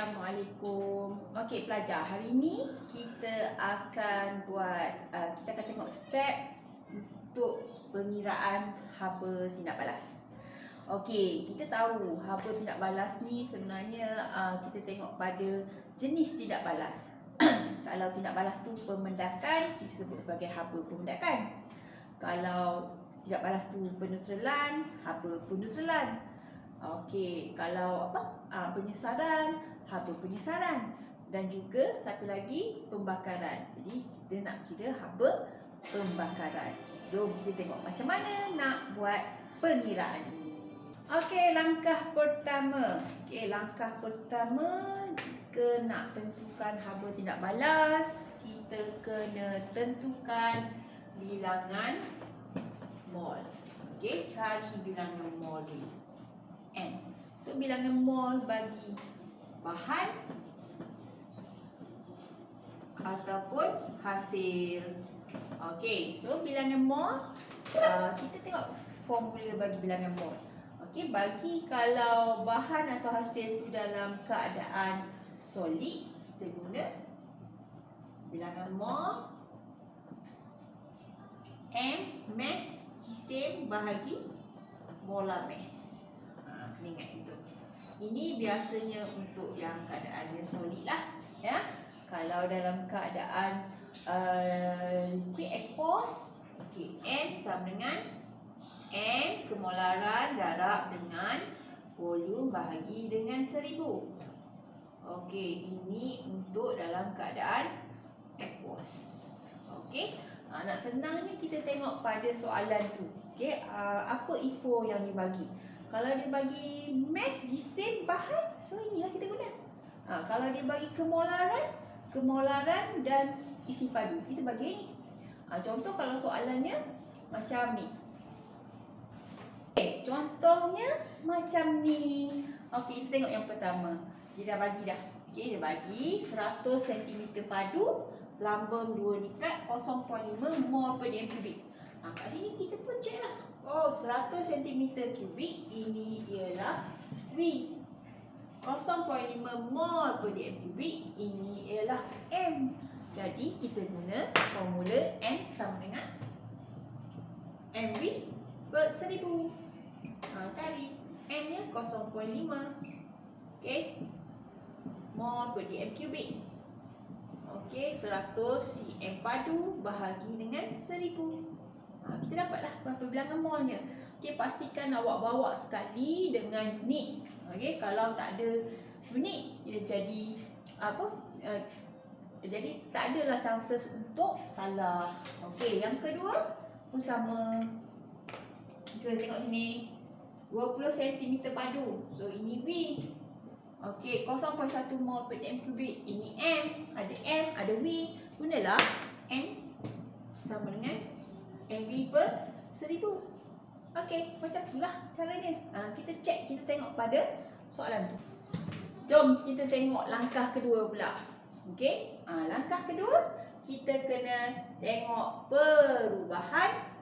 Assalamualaikum. Okey pelajar, hari ini kita akan kita akan tengok step untuk pengiraan haba tindak balas. Okey, kita tahu haba tindak balas ni sebenarnya kita tengok pada jenis tindak balas. Kalau tindak balas tu pemendakan, kita sebut sebagai haba pemendakan. Kalau tindak balas tu penetralan, haba penetralan. Okey, kalau penyesaran, haba penyesaran. Dan juga satu lagi pembakaran. Jadi kita nak kira haba pembakaran. Jom kita tengok macam mana nak buat pengiraan ini. Okey, langkah pertama. Jika nak tentukan haba tindak balas, kita kena tentukan bilangan mol. Okey, cari bilangan mol dulu. N. So bilangan mol bagi bahan ataupun hasil. Okey, so bilangan mol kita tengok formula bagi bilangan mol. Okey, bagi kalau bahan atau hasil tu dalam keadaan solid, kita guna bilangan mol M mass jisim bahagi molar mass. Kena ingat itu. Ini biasanya untuk yang keadaannya solid lah, ya. Kalau dalam keadaan liquid aqueous, okey, N sama dengan M kemolaran darab dengan volume bahagi dengan 1000. Okey, ini untuk dalam keadaan aqueous. Okey, nak senangnya kita tengok pada soalan tu. Okey, apa info yang dibagi? Kalau dia bagi mass jisim bahan, so inilah kita guna. Kalau dia bagi kemolaran dan isi padu, kita bagi ini. Contoh kalau soalannya macam ni. Contohnya macam ni. Okey, kita tengok yang pertama. Dia dah bagi dah. Okey, dia bagi 100 cm padu, lambung 2 nitrat, 0.5 mol per dm kubik. Kat sini kita pun cek lah. 100 cm kubik ini ialah V. 0.5 mol per dm kubik ini ialah M. Jadi kita guna formula N sama dengan MV per 1000. Cari N nya 0.5. Okey, mol per dm kubik. Okey, 100 cm padu bahagi dengan 1000. Kita dapatlah berapa bilangan molnya. Okey, pastikan awak bawa sekali dengan unit. Okey, kalau tak ada unit, ia jadi jadi tak adalah chances untuk salah. Okey, yang kedua pun sama. Kita tengok sini. 20 cm padu. So ini V. Okey, 0.1 mol per dm kubik. Ini M, ada V. Gunalah N sama dengan MV per 1000. Okey, macam itulah caranya. Kita cek, kita tengok pada soalan tu. Jom kita tengok langkah kedua pula. Okey, langkah kedua kita kena tengok perubahan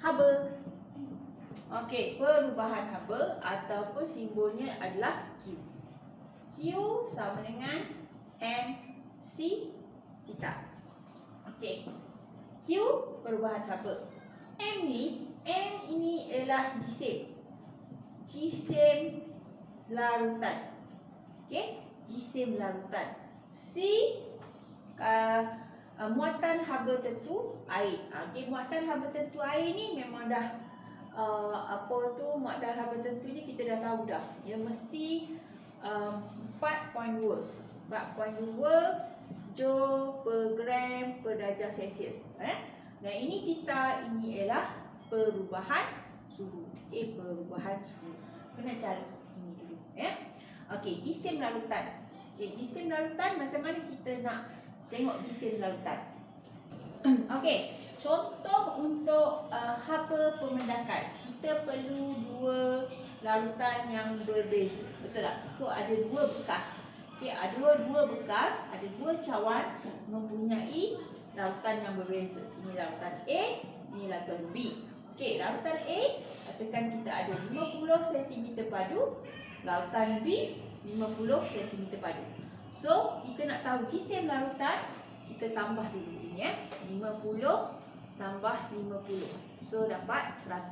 haba. Okey, perubahan haba ataupun simbolnya adalah Q. Q sama dengan MC theta. Okey, Q perubahan haba. M ini ialah jisim larutan. Okey, jisim larutan. C muatan haba tertentu air. Okey, muatan haba tertentu air ni memang dah muatan haba tertentu ni kita dah tahu dah. Ia mesti 4.2 joule per gram per darjah Celsius. Dan ini theta, ini ialah perubahan suhu. Okey, perubahan suhu. Kena cari ini dulu, ya. Okey, jisim larutan. Okey, jisim larutan, macam mana kita nak tengok jisim larutan? Okey, contoh untuk haba pemendakan. Kita perlu dua larutan yang berbeza. Betul tak? So ada dua bekas. Okey, ada dua bekas, ada dua cawan mempunyai larutan yang berbeza. Ini larutan A, ini larutan B. Okey, larutan A, katakan kita ada 50 cm padu, Larutan B 50 cm padu. So, kita nak tahu jisim larutan, kita tambah dulu ini ya. 50 tambah 50. So, dapat 100.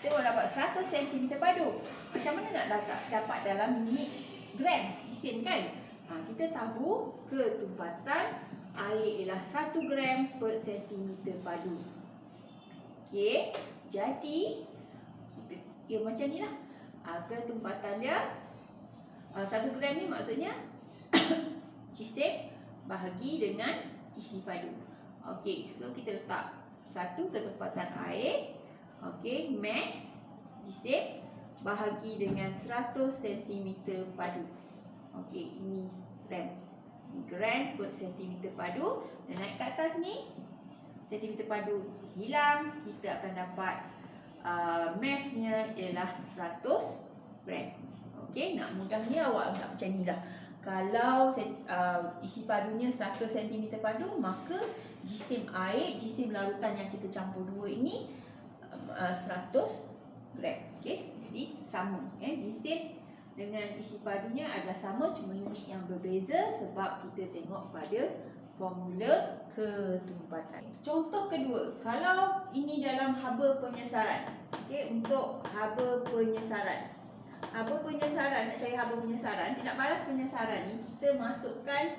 Kita mau dapat 100 cm padu. Macam mana nak dapat dalam unit gram jisim kan? Kita tahu ketumpatan air ialah 1 gram per cm padu. Okey, jadi kita macam ni lah. Ketumpatan dia 1 gram ni maksudnya jisim bahagi dengan isi padu. Okey, so kita letak 1 ketumpatan air. Okey, mass jisim bahagi dengan 100 cm padu. Okey, ini gram. Ini gram per cm padu. Dan naik ke atas ni, cm padu hilang, kita akan dapat massnya ialah 100 gram. Okey, nak mudahnya awak anggap macam ni lah. Kalau isi padunya 100 cm padu, maka jisim air, jisim larutan yang kita campur dua ini 100 gram. Okey, jadi sama jisim dengan isi padunya adalah sama, cuma unit yang berbeza sebab kita tengok pada formula ketumpatan. Contoh kedua, kalau ini dalam haba penyesaran. Okey, untuk haba penyesaran. Haba penyesaran, nak cari haba penyesaran, tindak balas penyesaran ni kita masukkan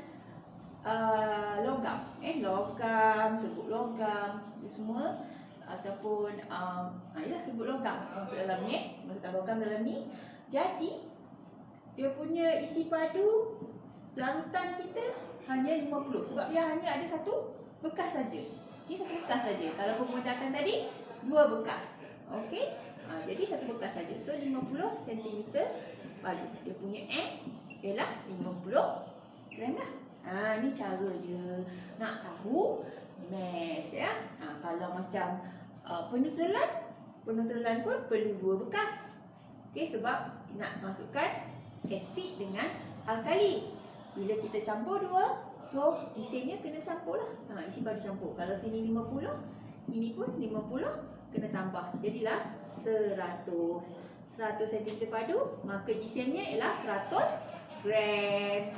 logam. Logam, sebut logam, semua ataupun yalah sebut logam masuk dalam ni, masukkan logam dalam ni. Jadi dia punya isi padu larutan kita hanya 50 sebab dia hanya ada satu bekas saja. Okey, satu bekas saja. Kalau pembedakan tadi dua bekas. Okey. Jadi satu bekas saja. So 50 cm padu. Dia punya M ialah 50 gram lah. Ni cara dia nak tahu mass ya. Kalau macam penetralan pun perlu dua bekas. Okey, sebab nak masukkan asid dengan alkali. Bila kita campur dua, so jisimnya kena campur lah. Isi padu campur. Kalau sini 50, ini pun 50, kena tambah. Jadilah 100 cm padu, maka jisimnya ialah 100 gram.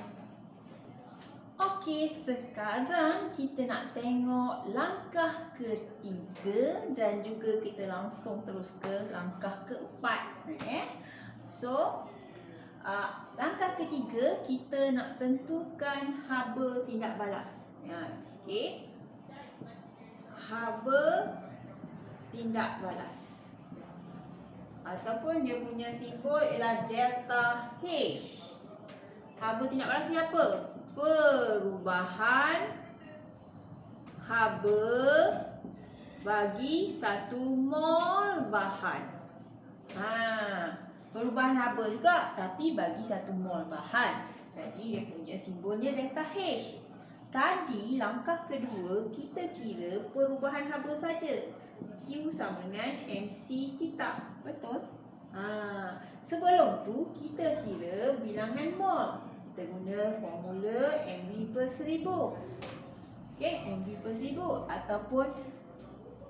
Okey, sekarang kita nak tengok langkah ketiga dan juga kita langsung terus ke langkah keempat. So, langkah ketiga kita nak tentukan haba tindak balas. Okey. Haba tindak balas. Ataupun dia punya simbol ialah delta H. Haba tindak balas ni apa? Perubahan haba bagi 1 mol bahan. Perubahan haba juga tapi bagi 1 mol bahan. Jadi dia punya simbolnya delta H. Tadi langkah kedua kita kira perubahan haba saja. Q sama dengan MC theta. Betul? Sebelum tu kita kira bilangan mol. Kita guna formula MV per 1000. Okey, MV per 1000 ataupun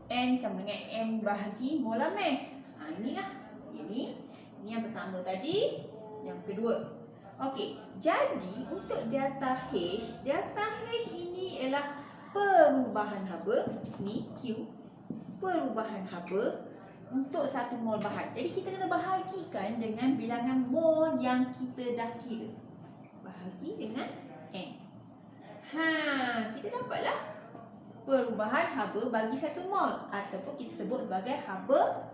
N sama dengan M bahagi molar mass. Inilah. Ini yang pertama tadi, yang kedua. Okey, jadi untuk delta H ini ialah perubahan haba, ni Q, perubahan haba untuk 1 mol bahan. Jadi kita kena bahagikan dengan bilangan mol yang kita dah kira. Bahagi dengan N. Kita dapatlah perubahan haba bagi 1 mol ataupun kita sebut sebagai haba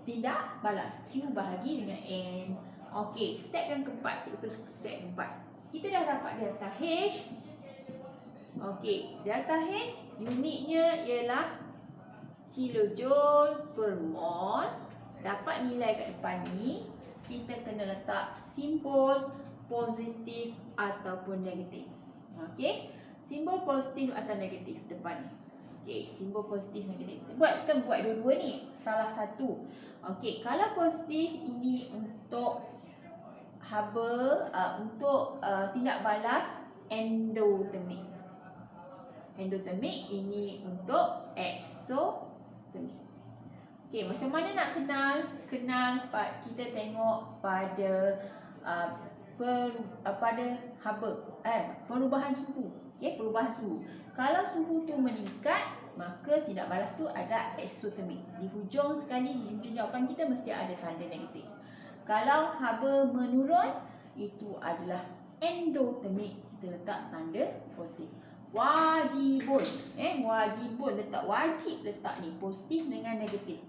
tindak balas. Q bahagi dengan N. Okey, step yang keempat. Kita terus step keempat. Kita dah dapat delta H. Okey, delta H unitnya ialah kilojoule per mol. Dapat nilai kat depan ni, kita kena letak simbol positif ataupun negatif. Okey, simbol positif atau negatif depan ni. Okey, simbol positif negatif. Kita buat dua-dua ni, salah satu. Okey, kalau positif ini untuk haba, untuk tindak balas endotermic. Endotermic ini untuk exotermic. Okey, macam mana nak kenal? Kita tengok pada pada haba, perubahan suhu. Okey, perubahan suhu. Kalau suhu tu meningkat, maka tindak balas tu ada eksotermik. Di hujung sekali, di hujung jawapan kita mesti ada tanda negatif. Kalau haba menurun, itu adalah endotermik. Kita letak tanda positif. Wajibun, wajibun letak, wajib letak ni positif dengan negatif.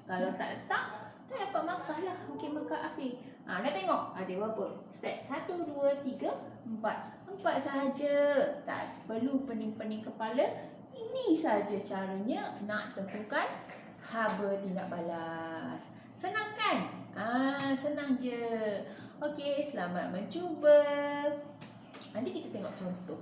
Kalau tak letak, tak dapat markah lah. Okey, markah akhir. Dah tengok ada berapa? Step 1, 2, 3, 4. 4 sahaja. Tak perlu pening-pening kepala. Ini saja caranya nak tentukan haba tindak balas. Senang kan? Senang je. Okey, selamat mencuba. Nanti kita tengok contoh.